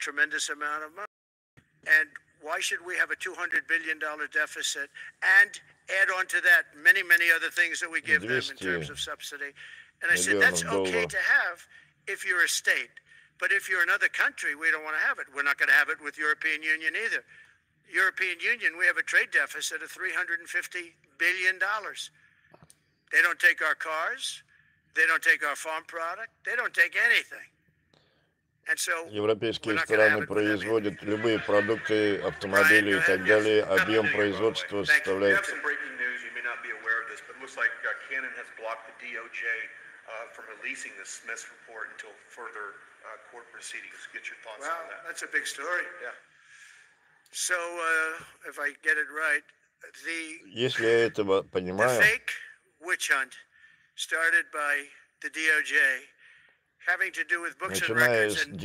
tremendous amount of money. And why should we have a $200 billion deficit and add on to that many, many other things that we give them in terms of subsidy? And I said, that's okay to have if you're a state. But if you're another country, we don't want to have it. We're not going to have it with European Union either. European Union, we have a trade deficit of $350 billion. They don't take our cars. They don't take our farm product. They don't take anything. And so Европейские страны производят любые продукты, автомобили и так далее. Объем производства составляет... From releasing the Smith's report until further court proceedings. Get your thoughts on that. That's a big story. Yeah. So, if I get it right, Если я это понимаю, the fake witch hunt started by the DOJ, having to do with books and records, and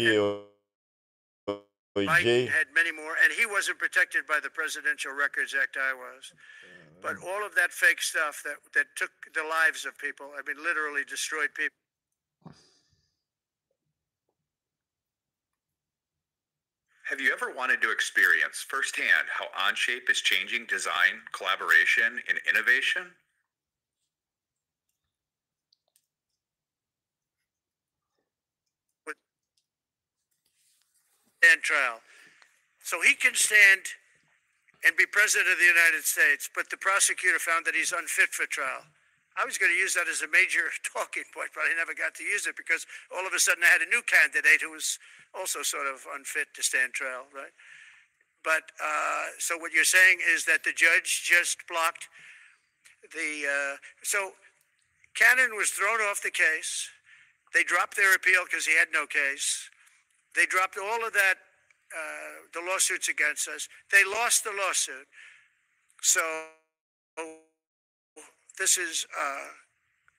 Biden had many more, and he wasn't protected by the Presidential Records Act. I was. But all of that fake stuff that took the lives of people, I mean, literally destroyed people. Have you ever wanted to experience firsthand how Onshape is changing design, collaboration, and innovation? And trial. So he can stand and be president of the United States, but the prosecutor found that he's unfit for trial. I was going to use that as a major talking point, but I never got to use it because all of a sudden I had a new candidate who was also sort of unfit to stand trial, right? But so what you're saying is that the judge just blocked the... so Cannon was thrown off the case. They dropped their appeal because he had no case. They dropped all of that, the lawsuits against us. They lost the lawsuit. So this is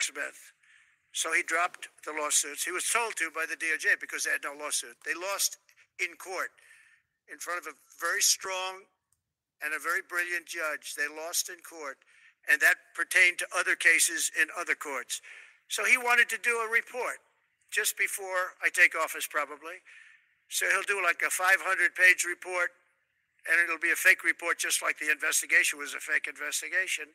Smith. So he dropped the lawsuits. He was told to by the DOJ because they had no lawsuit. They lost in court in front of a very strong and a very brilliant judge. They lost in court, and that pertained to other cases in other courts. So he wanted to do a report just before I take office, probably. So he'll do like a 500-page report, and it'll be a fake report, just like the investigation was a fake investigation.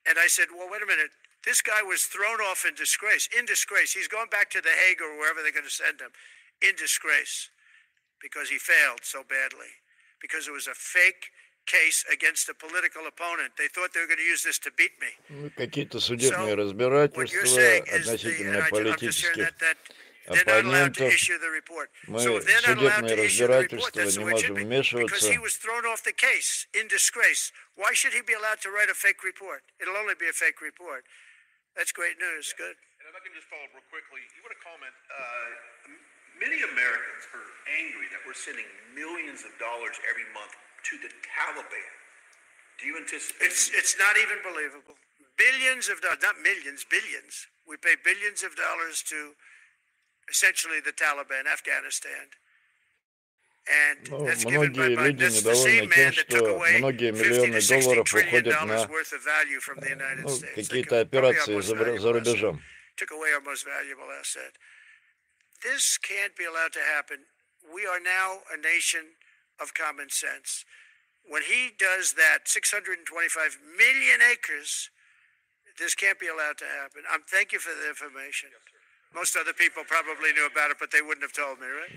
And I said, well, wait a minute. This guy was thrown off in disgrace. In disgrace. He's going back to The Hague or wherever they're going to send him. In disgrace. Because he failed so badly. Because it was a fake case against a political opponent. They thought they were going to use this to beat me. Какие-то судебные разбирательства относительно политических оппонентов. Мы в судебные разбирательства не можем вмешиваться. Why should he be allowed to write a fake report? It'll only be a fake report. That's great news. Good. And if I can just follow up real quickly, you want to comment? Many Americans are angry that we're sending millions of dollars every month to the Taliban. Do you anticipate? It's not even believable. Billions of dollars, not millions, billions. We pay billions of dollars to essentially the Taliban, Afghanistan. Многие люди недовольны тем, что многие миллионы долларов уходят на какие-то операции за рубежом. This can't be allowed to happen. We are now a nation of common sense. When he does that, 625 million acres, this can't be allowed to happen. Thank you for the information. Most other people probably knew about it, but they wouldn't have told me, right?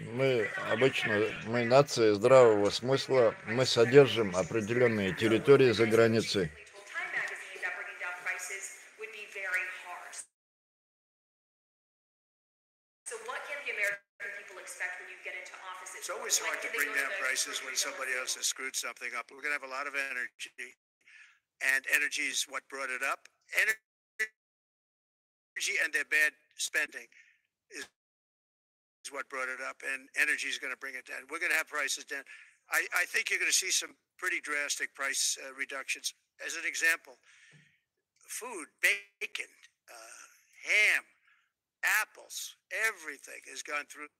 Мы нация здравого смысла, мы содержим определенные территории за границей. It's always hard to bring down prices when somebody else has screwed something up. We're going to have a lot of energy, and energy is what brought it up. Energy and their bad spending is what brought it up, and energy is going to bring it down. We're going to have prices down. I think you're going to see some pretty drastic price reductions. As an example, food, bacon, ham, apples, everything has gone through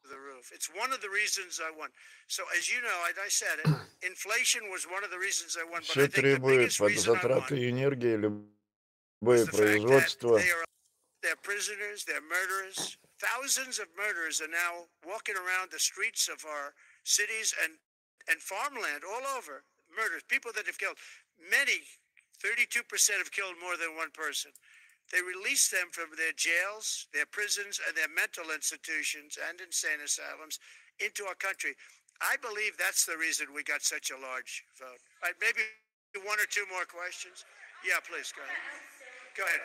the roof. It's one of the reasons I won. So as you know, I said it, inflation was one of the reasons I won. But I think the biggest reason I won производство. they're prisoners, they're murderers, thousands of murderers are now walking around the streets of our cities and farmland all over. Murders, people that have killed. Many, 32% have killed more than one person. They release them from their jails, their prisons, and their mental institutions and insane asylums into our country. I believe that's the reason we got such a large vote. All right, maybe one or two more questions. Yeah, please, go ahead. Go ahead,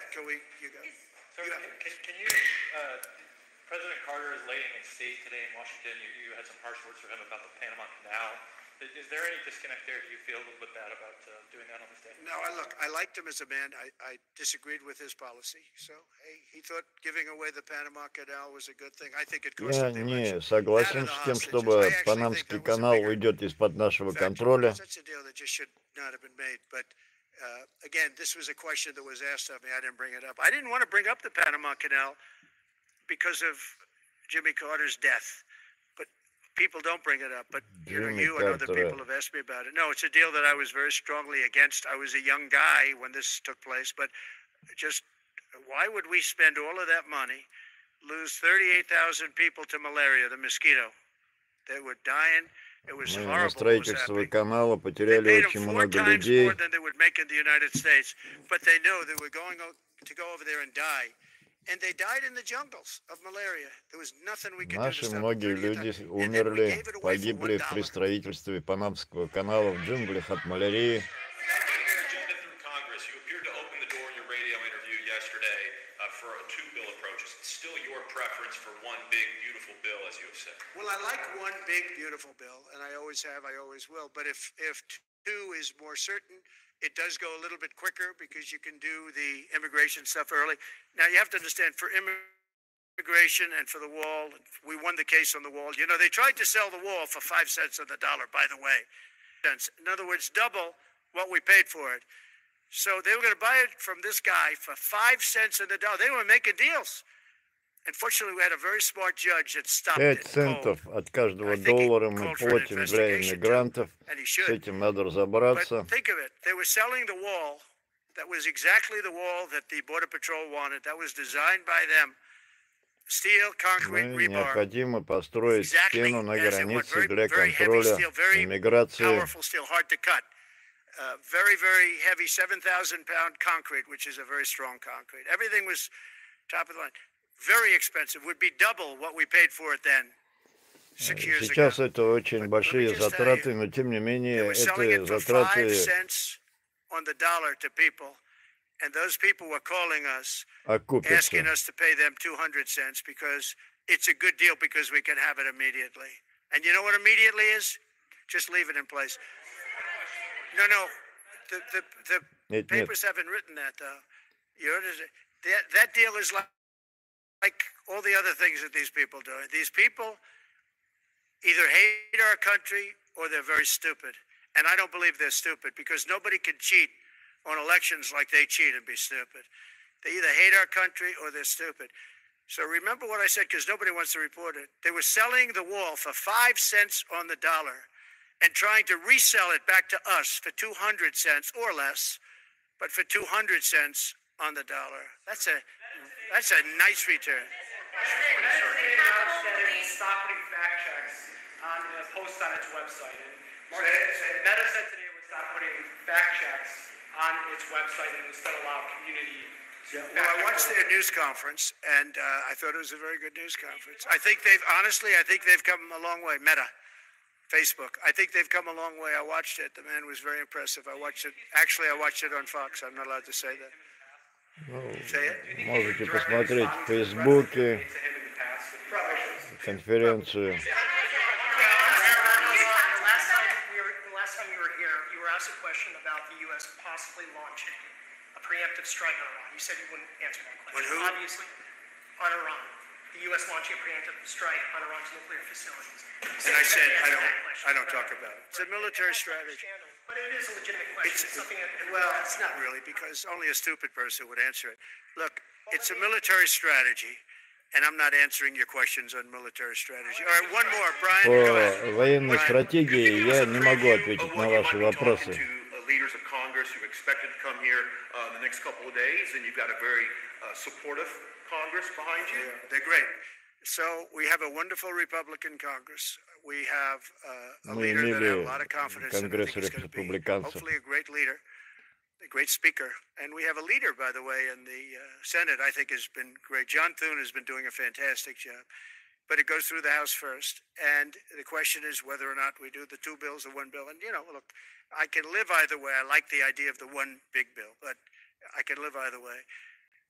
you go. Sir, can you, President Carter is laying in state today in Washington. You had some harsh words for him about the Panama Canal. Is there any disconnect there? Do you feel a little bit bad about doing that on this day? No, I liked him as a man. I disagreed with his policy. So, hey, he thought giving away the Panama Canal was a good thing. I think it cost Я him the не election. согласен с тем, чтобы Панамский канал уйдет из-под нашего контроля. That's a deal that just should not have been made. But again, this was a question that was asked of me. I didn't bring it up. I didn't want to bring up the Panama Canal because of Jimmy Carter's death. But people don't bring it up. But you and other people have asked me about it. No, it's a deal that I was very strongly against. I was a young guy when this took place. But just why would we spend all of that money, lose 38,000 people to malaria, the mosquito? They were dying. It was Мы на horrible. строительство канала They потеряли paid очень them 4 много times людей. more than they would make in the United States, but they know they were going to go over there and die. And they died in the jungles of malaria. There was nothing we could do to Наши stop многие them. люди умерли, погибли при строительстве Панамского канала в джунглях от малярии. Well, I like one big, beautiful bill, and I always have, I always will. But if two is more certain, it does go a little bit quicker because you can do the immigration stuff early. Now, you have to understand, for immigration and for the wall, we won the case on the wall. You know, they tried to sell the wall for 5 cents on the dollar, by the way. In other words, double what we paid for it. So they were going to buy it from this guy for 5 cents on the dollar. They were making deals. Unfortunately, we had a very smart judge that stopped 5 it. центов от каждого доллара мы платим для иммигрантов. С этим надо разобраться. But think of it. They were selling the wall. That was exactly the wall that the Border Patrol wanted. That was designed by them. Steel, concrete, rebar. Необходимо построить стену на границе для контроля иммиграции. Powerful steel, hard to cut. Very, very heavy 7,000-pound concrete, which is a very strong concrete. Everything was top of the line. Very expensive. Would be double what we paid for it then. 6 years ago. Сейчас это очень большие затраты, но тем не менее эти затраты on the dollar to people, and those people were calling us, окупятся. asking us to pay them 200 cents because it's a good deal because we can have it immediately. And you know what immediately is? Just leave it in place. No. The papers haven't written that though. You know, that deal is like all the other things that these people do. These people either hate our country or they're very stupid. And I don't believe they're stupid because nobody can cheat on elections like they cheat and be stupid. They either hate our country or they're stupid. So remember what I said because nobody wants to report it. They were selling the wall for 5 cents on the dollar and trying to resell it back to us for 200 cents or less, but for 200 cents on the dollar. That's a nice return. Stop putting fact checks on the post on its website. And Meta said today it would stop putting fact checks on its website and instead allow community. Well, I watched their news conference, and I thought it was a very good news conference. I think they've come a long way. Meta, Facebook. I think they've come a long way. I watched it. The man was very impressive. I watched it. Actually, I watched it on Fox. I'm not allowed to say that. Можете посмотреть в Фейсбуке конференцию. Last time you were here, you were asked a question about the U.S. possibly launching a preemptive strike on Iran. You said you wouldn't answer that question. On who? Obviously, on Iran. The U.S. launching a preemptive strike on Iran's nuclear facilities. And I said, I don't talk about it. It's a military strategy. But it is a legitimate question. It's not really, because only a stupid person would answer it. Look, it's a military strategy, and I'm not answering your questions on military strategy. All right, one more, Brian. Go ahead. По военной стратегии я не могу ответить на ваши вопросы. Leaders of Congress who expected to come here in the next couple of days, and you've got a very supportive Congress behind you. Yeah, they're great. So we have a wonderful Republican Congress. We have a Мы leader that I have a имели lot of confidence in. I think Конгресс he's going to be республиканцев. hopefully a great leader, a great speaker. And we have a leader, by the way, in the Senate. I think has been great. John Thune has been doing a fantastic job. But it goes through the House first. And the question is whether or not we do the two bills or one bill. And, look, I can live either way. I like the idea of the one big bill, but I can live either way.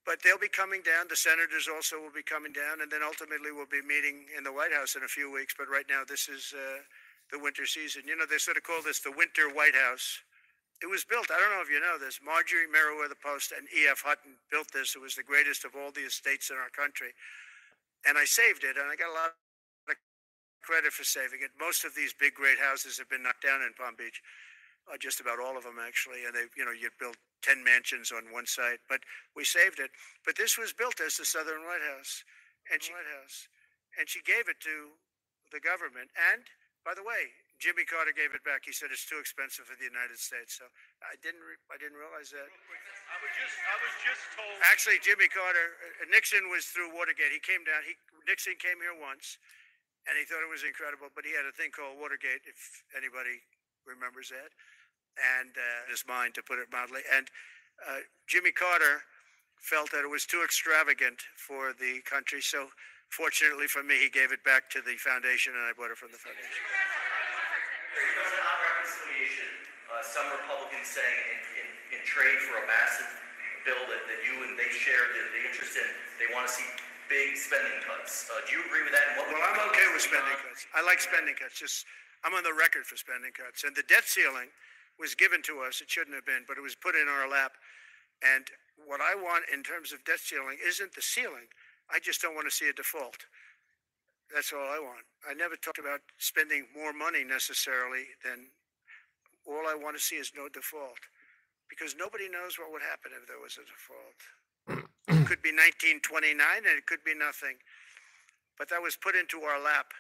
But they'll be coming down. The senators also will be coming down. And then ultimately we'll be meeting in the White House in a few weeks. But right now this is the winter season. They sort of call this the winter White House. It was built, I don't know if you know this, Marjorie Meriwether Post and E.F. Hutton built this. It was the greatest of all the estates in our country. And I saved it, and I got a lot of credit for saving it. Most of these big, great houses have been knocked down in Palm Beach, just about all of them, actually. And you built 10 mansions on one site, but we saved it. But this was built as the Southern White House, and she gave it to the government. And, by the way, Jimmy Carter gave it back. He said it's too expensive for the United States. So I didn't realize that. I was just told. Actually, Jimmy Carter, Nixon was through Watergate. He came down. Nixon came here once, and he thought it was incredible. But he had a thing called Watergate, if anybody remembers that, and his mind, to put it mildly. And Jimmy Carter felt that it was too extravagant for the country. So fortunately for me, he gave it back to the foundation, and I bought it from the foundation. There's not reconciliation. Some Republicans saying in trade for a massive bill that you and they share the interest in, they want to see big spending cuts. Do you agree with that? Well, I'm okay with spending cuts. I like spending cuts. I'm on the record for spending cuts. And the debt ceiling was given to us. It shouldn't have been, but it was put in our lap. And what I want in terms of debt ceiling isn't the ceiling. I just don't want to see a default. That's all I want. I never talked about spending more money necessarily than all I want to see is no default. Because nobody knows what would happen if there was a default. It could be 1929 and it could be nothing. But that was put into our lap.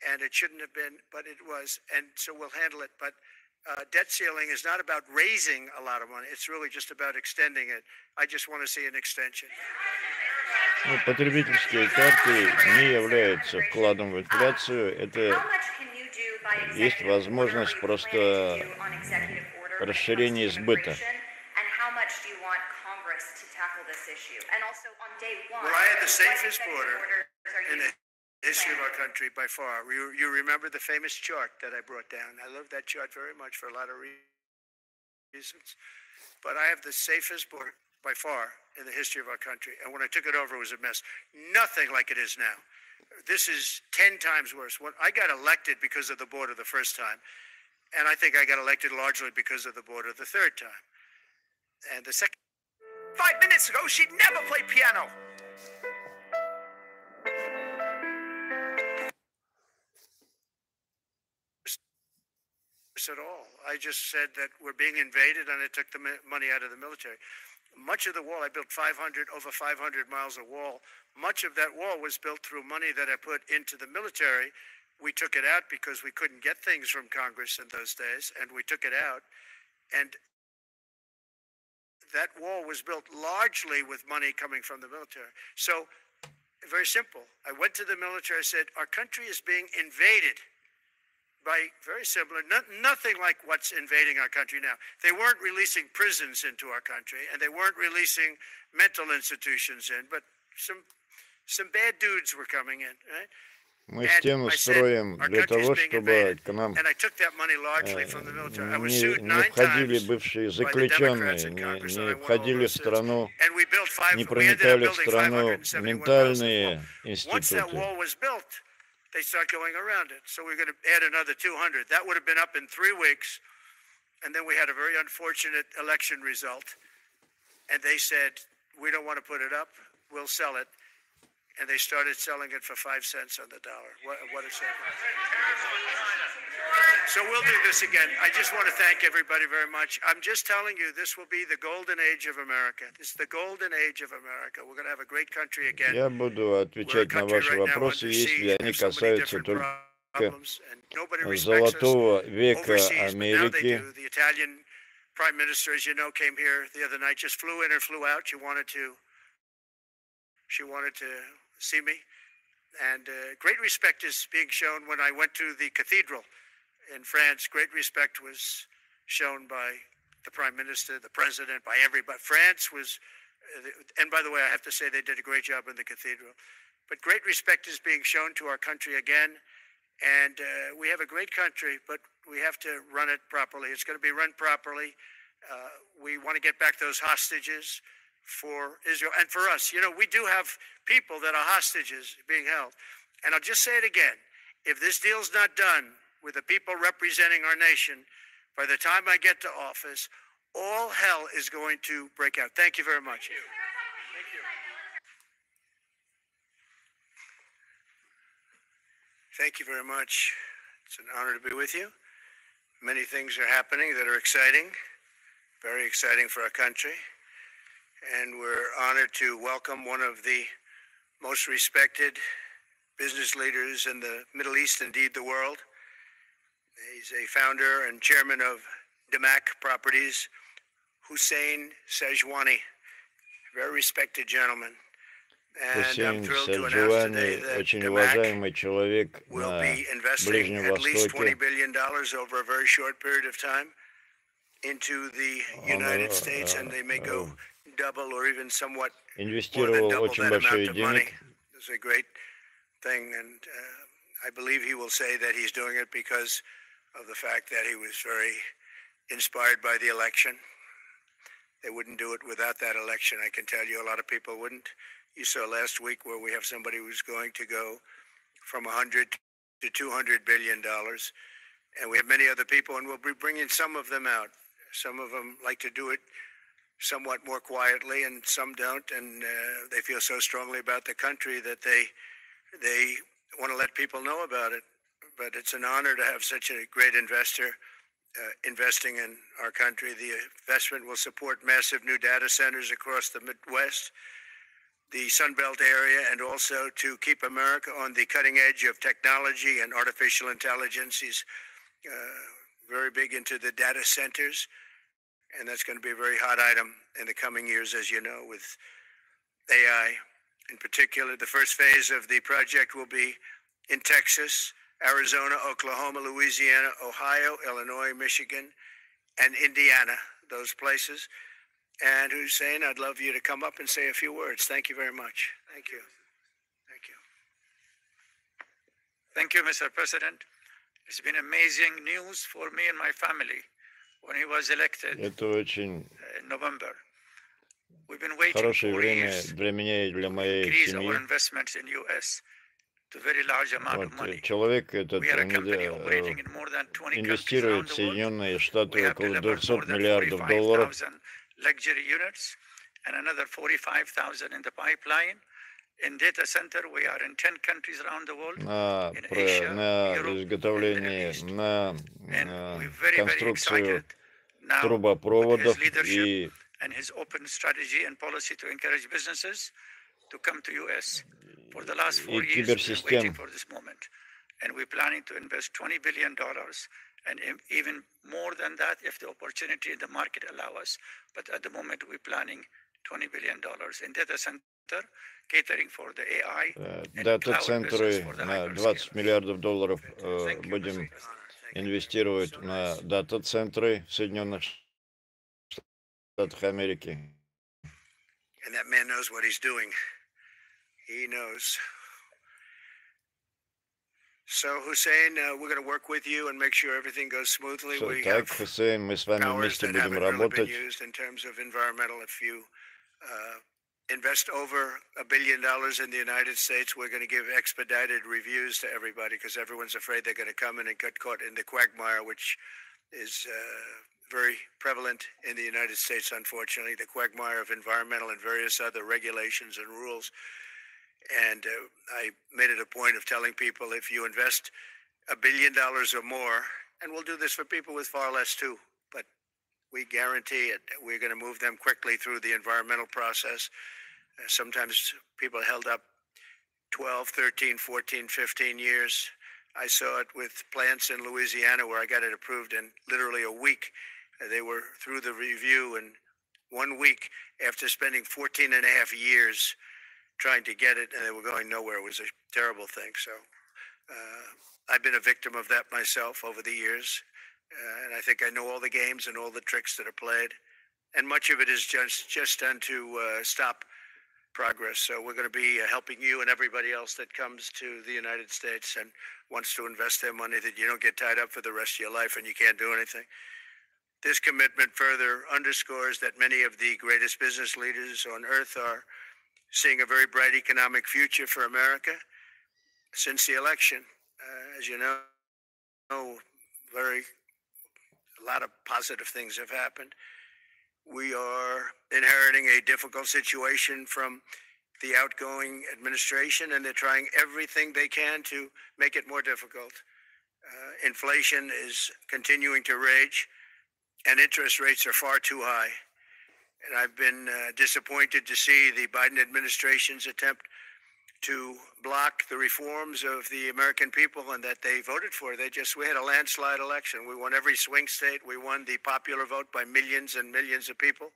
And it shouldn't have been, but it was. And so we'll handle it. But debt ceiling is not about raising a lot of money. It's really just about extending it. I just want to see an extension. Потребительские карты не являются вкладом в инфляцию. Это есть возможность просто расширения сбыта. Well, I had the safest border in the history of our country by far. You remember the famous chart that I brought down. I love that chart very much for a lot of reasons. But I have the safest border by far in the history of our country. And when I took it over, it was a mess. Nothing like it is now. This is 10 times worse. When I got elected because of the border the first time, and I think I got elected largely because of the border the third time. And the second... 5 minutes ago, she'd never play piano. At all. I just said that we're being invaded and I took the money out of the military. Much of the wall, I built over 500 miles of wall. Much of that wall was built through money that I put into the military. We took it out because we couldn't get things from Congress in those days, and we took it out. And that wall was built largely with money coming from the military. So, very simple. I went to the military, I said, our country is being invaded by very similar, nothing like what's invading our country now. They weren't releasing prisons into our country, and they weren't releasing mental institutions in, but some bad dudes were coming in, right? Мы стену строим для того, чтобы к нам and I took that money largely from the military. I was не sued 9 входили times бывшие by the заключенные, Democrats in Congress, and I не won all входили those в страну, and we built не we ended up проникали в building страну 571 miles of ментальные wall. Once that институты. wall was built, they start going around it. So we're going to add another 200. That would have been up in 3 weeks. And then we had a very unfortunate election result. And they said, we don't want to put it up. We'll sell it. And they started selling it for 5 cents on the dollar. What a saving. So we'll do this again. I just want to thank everybody very much. I'm just telling you, this will be the golden age of America. This is the golden age of America. We're going to have a great country again. Я буду отвечать на ваши вопросы, если они касаются только золотого века Америки. The Italian prime minister, as you know, came here the other night, just flew in and flew out. She wanted to see me. And great respect is being shown. When I went to the cathedral in France, great respect was shown by the Prime Minister, the President, by everybody. France was, and by the way, I have to say they did a great job in the cathedral. But great respect is being shown to our country again. And we have a great country, but we have to run it properly. It's going to be run properly. We want to get back those hostages for Israel and for us. You know, we do have people that are hostages being held. And I'll just say it again. If this deal's not done with the people representing our nation, by the time I get to office, all hell is going to break out. Thank you very much. Thank you. Thank you very much. It's an honor to be with you. Many things are happening that are exciting, very exciting for our country. And we're honored to welcome one of the most respected business leaders in the Middle East, indeed the world. He's a founder and chairman of Damac Properties, Hussein Sajwani, very respected gentleman. And I'm Хусейн thrilled to announce today Саджуани, that очень Damac уважаемый человек will на be investing Ближнем at least $20 Востоке. billion over a very short period of time into the United States, and they may go double or even somewhat more than Инвестировал double очень that amount большие of money. денег. It's a great thing, and I believe he will say that he's doing it because of the fact that he was very inspired by the election. They wouldn't do it without that election, I can tell you. A lot of people wouldn't. You saw last week where we have somebody who's going to go from 100 to $200 billion. And we have many other people, and we'll be bringing some of them out. Some of them like to do it somewhat more quietly, and some don't. And they feel so strongly about the country that they want to let people know about it. But it's an honor to have such a great investor investing in our country. The investment will support massive new data centers across the Midwest, the Sun Belt area, and also to keep America on the cutting edge of technology and artificial intelligence. He's very big into the data centers, and that's going to be a very hot item in the coming years, as you know, with AI. In particular, the first phase of the project will be in Texas, Arizona, Oklahoma, Louisiana, Ohio, Illinois, Michigan, and Indiana, those places. And Hussein, I'd love you to come up and say a few words. Thank you very much. Thank you. Thank you. Thank you, Mr. President. It's been amazing news for me and my family when he was elected Это очень in November. We've been waiting хорошее for время years для меня и для to моей increase our семьи. investments in U.S. to a very large amount of Вот, money. человек этот We are a company operating in more than 20 countries инвестирует around в the world. Соединенные We Штаты have около delivered more 200 than миллиардов долларов. 45,000 luxury units and another 45,000 in the pipeline. In data center, we are in 10 countries around the world, in Asia, на Europe, and Middle изготовление, East. на And we're very, very конструкцию excited now with трубопроводов his leadership и and his open strategy and policy to encourage businesses to come to U.S. For the last 4 years, we've been киберсистем. waiting for this moment. And we're planning to invest $20 billion and even more than that if the opportunity in the market allow us. But at the moment, we're planning $20 billion in data center, catering for the AI and cloud business Дата-центры for the на hyperscalers. 20 миллиардов долларов Thank you, Mr. будем President. инвестировать на дата-центры в Соединенных Штатах Америки. And that man knows what he's doing. He knows. So, Hussein, we're going to work with you and make sure everything goes smoothly. We Так, have Хусейн, мы с вами powers вместе that будем haven't really been работать. used in terms of environmental. If you invest over $1 billion in the United States, we're going to give expedited reviews to everybody because everyone's afraid they're going to come in and get caught in the quagmire, which is very prevalent in the United States, unfortunately, the quagmire of environmental and various other regulations and rules. And I made it a point of telling people if you invest $1 billion or more, and we'll do this for people with far less too, but we guarantee it. We're going to move them quickly through the environmental process. Sometimes people held up 12, 13, 14, 15 years. I saw it with plants in Louisiana where I got it approved in literally a week. They were through the review in 1 week after spending 14 and a half years trying to get it, and they were going nowhere. It was a terrible thing. So I've been a victim of that myself over the years, and I think I know all the games and all the tricks that are played, and much of it is just done to stop progress. So we're going to be helping you and everybody else that comes to the United States and wants to invest their money, that you don't get tied up for the rest of your life and you can't do anything. This commitment further underscores that many of the greatest business leaders on earth are seeing a very bright economic future for America since the election. As you know, a lot of positive things have happened. We are inheriting a difficult situation from the outgoing administration, and they're trying everything they can to make it more difficult. Inflation is continuing to rage, and interest rates are far too high. And I've been disappointed to see the Biden administration's attempt to block the reforms of the American people and that they voted for. We had a landslide election. We won every swing state. We won the popular vote by millions and millions of people.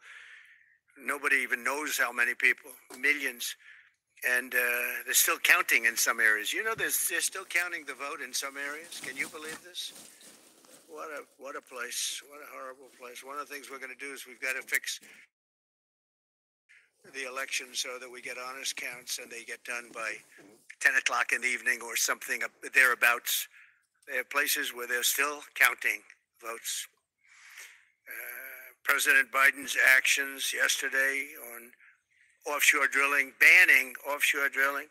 Nobody even knows how many people, millions. And they're still counting in some areas. You know, they're still counting the vote in some areas. Can you believe this? What a place. What a horrible place. One of the things we're going to do is we've got to fix the election so that we get honest counts and they get done by 10 o'clock in the evening or something thereabouts. They have places where they're still counting votes. President Biden's actions yesterday on offshore drilling, banning offshore drilling,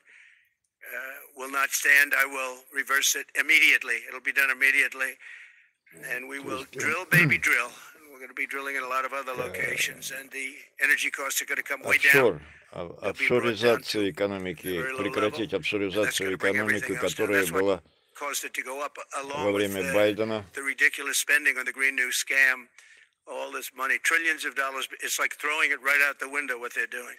will not stand. I will reverse it immediately. It'll be done immediately. And we will drill, baby, drill. We're going to be drilling in a lot of other locations, and the energy costs are going to come way down. Офшоризацию экономики, прекратить офшоризацию экономики, которая была Caused it to go up во along with время Байдена. the ridiculous spending on the Green New scam. All this money, trillions of dollars. It's like throwing it right out the window what they're doing.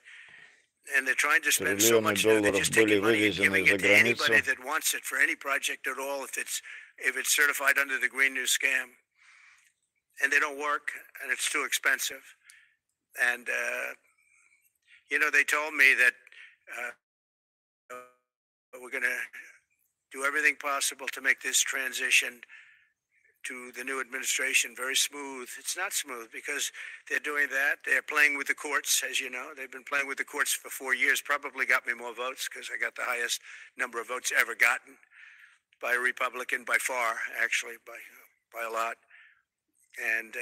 And they're trying to spend so Триллионы much now, they're долларов just были taking money and вывезены giving за it to anybody границу. that wants it for any project at all, if it's certified under the Green New scam. And they don't work, and it's too expensive. And you know, they told me that we're going to do everything possible to make this transition to the new administration very smooth. It's not smooth because they're doing that. They're playing with the courts, as you know. They've been playing with the courts for 4 years, probably got me more votes because I got the highest number of votes ever gotten by a Republican, by far, actually, by a lot. And,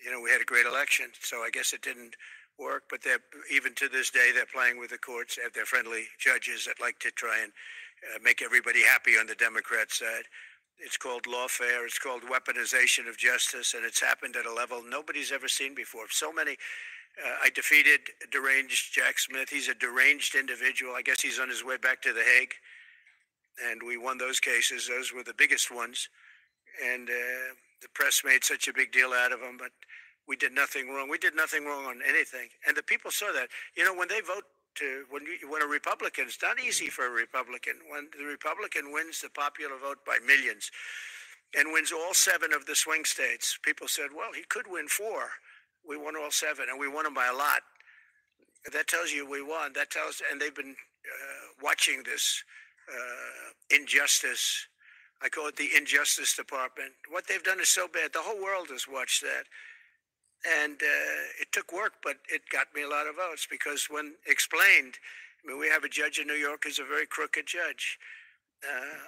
you know, we had a great election, so I guess it didn't work. But even to this day, they're playing with the courts. They have their friendly judges that like to try and make everybody happy on the Democrat side. It's called lawfare. It's called weaponization of justice, and it's happened at a level nobody's ever seen before. So many. I defeated deranged Jack Smith. He's a deranged individual. I guess he's on his way back to The Hague, and we won those cases. Those were the biggest ones, and the press made such a big deal out of them, but we did nothing wrong. We did nothing wrong on anything, and the people saw that. You know, when they vote when a Republican, it's not easy for a Republican. When the Republican wins the popular vote by millions and wins all 7 of the swing states, people said, well, he could win 4. We won all 7, and we won them by a lot. That tells you we won. And they've been watching this injustice. I call it the Injustice Department. What they've done is so bad. The whole world has watched that. And it took work, but it got me a lot of votes because when explained, I mean, we have a judge in New York who's a very crooked judge.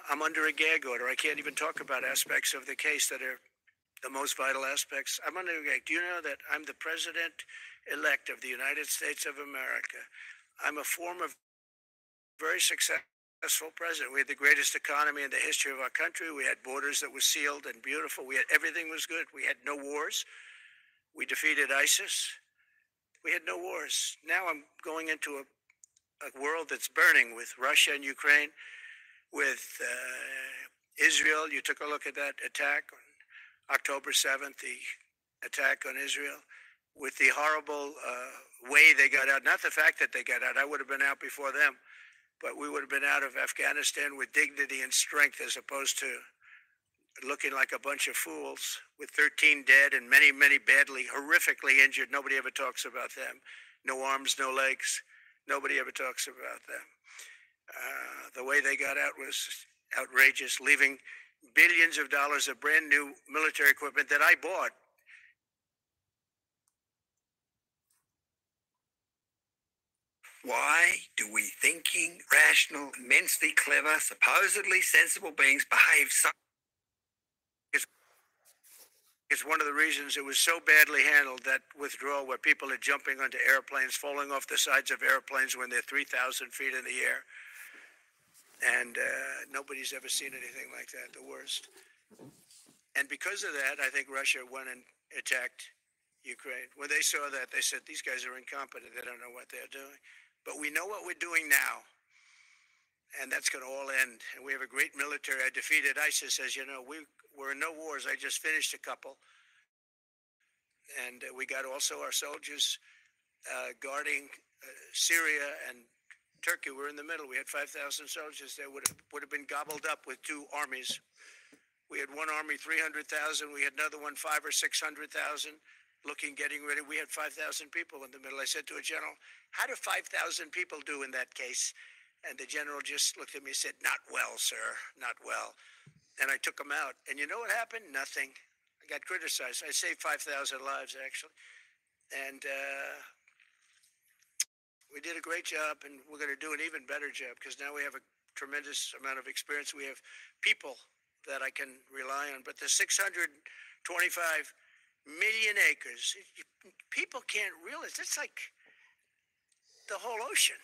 I'm under a gag order. I can't even talk about aspects of the case that are the most vital aspects. I'm under a gag. Do you know that I'm the president-elect of the United States of America? I'm a former very successful president. We had the greatest economy in the history of our country. We had borders that were sealed and beautiful. Everything was good. We had no wars. We defeated ISIS. We had no wars. Now I'm going into a world that's burning with Russia and Ukraine, with Israel. You took a look at that attack on October 7th, the attack on Israel, with the horrible way they got out. Not the fact that they got out. I would have been out before them, but we would have been out of Afghanistan with dignity and strength as opposed to looking like a bunch of fools with 13 dead and many, many badly, horrifically injured. Nobody ever talks about them. No arms, no legs, Nobody ever talks about them. The way they got out was outrageous, leaving billions of dollars of brand new military equipment that I bought. Why do we thinking, rational, immensely clever, supposedly sensible beings behave so? It's one of the reasons it was so badly handled, that withdrawal where people are jumping onto airplanes, falling off the sides of airplanes when they're 3,000 feet in the air. And nobody's ever seen anything like that, the worst. And because of that, I think Russia went and attacked Ukraine. When they saw that, they said, these guys are incompetent. They don't know what they're doing. But we know what we're doing now. And that's going to all end. And we have a great military. I defeated ISIS, as you know. We're in no wars. I just finished a couple. And we got also our soldiers guarding Syria and Turkey. We're in the middle. We had 5,000 soldiers there. Would have been gobbled up with two armies. We had one army, 300,000. We had another one, 500,000 or 600,000, getting ready. We had 5,000 people in the middle. I said to a general, how do 5,000 people do in that case? And the general just looked at me and said, not well, sir, not well. And I took him out. And you know what happened? Nothing. I got criticized. I saved 5,000 lives, actually. And we did a great job, and we're going to do an even better job because now we have a tremendous amount of experience. We have people that I can rely on. But the 625 million acres, people can't realize, it's like the whole ocean.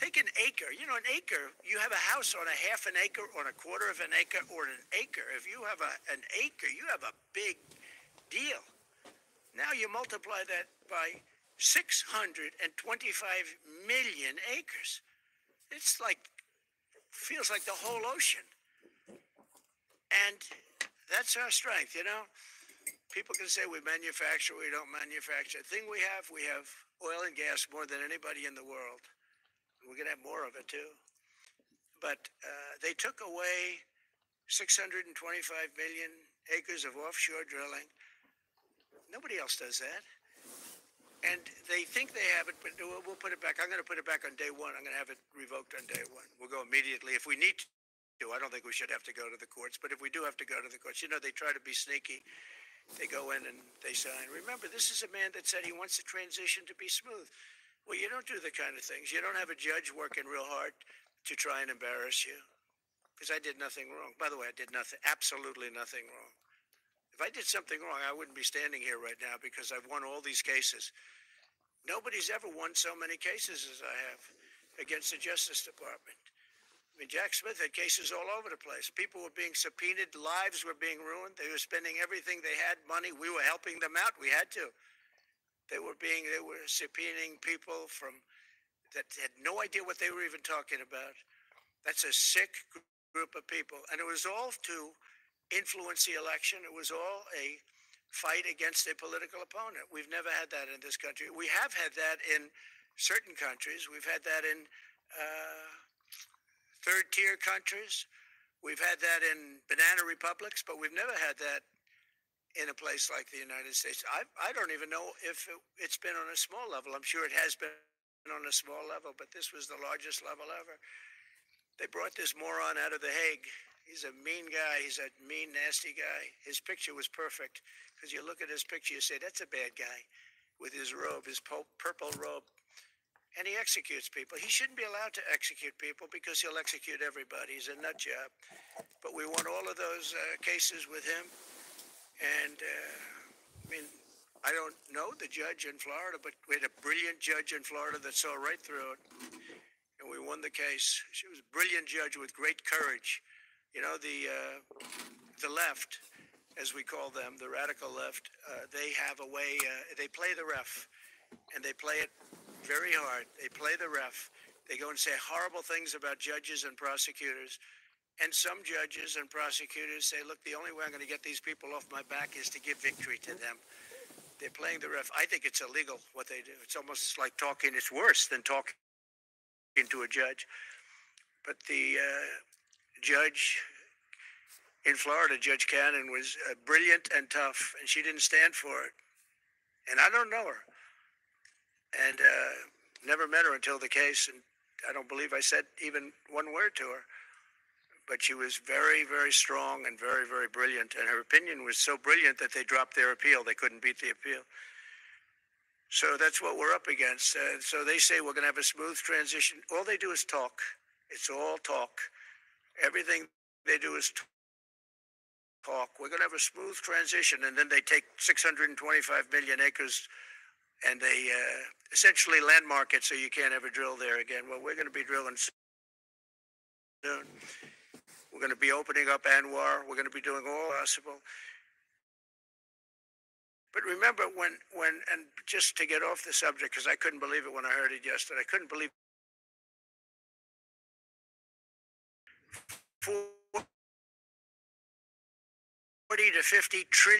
Take an acre. You know, an acre, you have a house on a half an acre, on a quarter of an acre, or an acre. If you have an acre, you have a big deal. Now you multiply that by 625 million acres. It's like, feels like the whole ocean. And that's our strength, you know. People can say we manufacture, we don't manufacture. The thing we have oil and gas more than anybody in the world. We're going to have more of it, too. But they took away 625 million acres of offshore drilling. Nobody else does that. And they think they have it, but we'll put it back. I'm going to put it back on day one. I'm going to have it revoked on day one. We'll go immediately if we need to. I don't think we should have to go to the courts, but if we do have to go to the courts, you know, they try to be sneaky. They go in and they sign. Remember, this is a man that said he wants the transition to be smooth. Well, you don't do the kind of things. You don't have a judge working real hard to try and embarrass you. Because I did nothing wrong. By the way, I did nothing, absolutely nothing wrong. If I did something wrong, I wouldn't be standing here right now because I've won all these cases. Nobody's ever won so many cases as I have against the Justice Department. I mean, Jack Smith had cases all over the place. People were being subpoenaed. Lives were being ruined. They were spending everything they had, money. We were helping them out. We had to. They were subpoenaing people that had no idea what they were even talking about. That's a sick group of people. And it was all to influence the election. It was all a fight against a political opponent. We've never had that in this country. We have had that in certain countries. We've had that in third-tier countries. We've had that in banana republics, but we've never had that in a place like the United States. I don't even know if it's been on a small level. I'm sure it has been on a small level, but this was the largest level ever. They brought this moron out of The Hague. He's a mean guy. He's a mean, nasty guy. His picture was perfect because you look at his picture, you say, that's a bad guy with his robe, his purple robe. And he executes people. He shouldn't be allowed to execute people because he'll execute everybody. He's a nut job. But we won all of those cases with him. And, I mean, I don't know the judge in Florida, but we had a brilliant judge in Florida that saw right through it. And we won the case. She was a brilliant judge with great courage. You know, the left, as we call them, the radical left, they have a way, they play the ref. And they play it very hard. They play the ref. They go and say horrible things about judges and prosecutors. And some judges and prosecutors say, look, the only way I'm going to get these people off my back is to give victory to them. They're playing the ref. I think it's illegal what they do. It's almost like talking. It's worse than talking to a judge. But the judge in Florida, Judge Cannon, was brilliant and tough, and she didn't stand for it. And I don't know her. And Never met her until the case, and I don't believe I said even one word to her. But she was very, very strong and very, very brilliant. And her opinion was so brilliant that they dropped their appeal. They couldn't beat the appeal. So that's what we're up against. So they say we're going to have a smooth transition. All they do is talk. It's all talk. Everything they do is talk. We're going to have a smooth transition. And then they take 625 million acres and they essentially landmark it so you can't ever drill there again. Well, we're going to be drilling soon. We're going to be opening up Anwar. We're going to be doing all possible. But remember and just to get off the subject, because I couldn't believe it when I heard it yesterday. I couldn't believe 40 to 50 trillion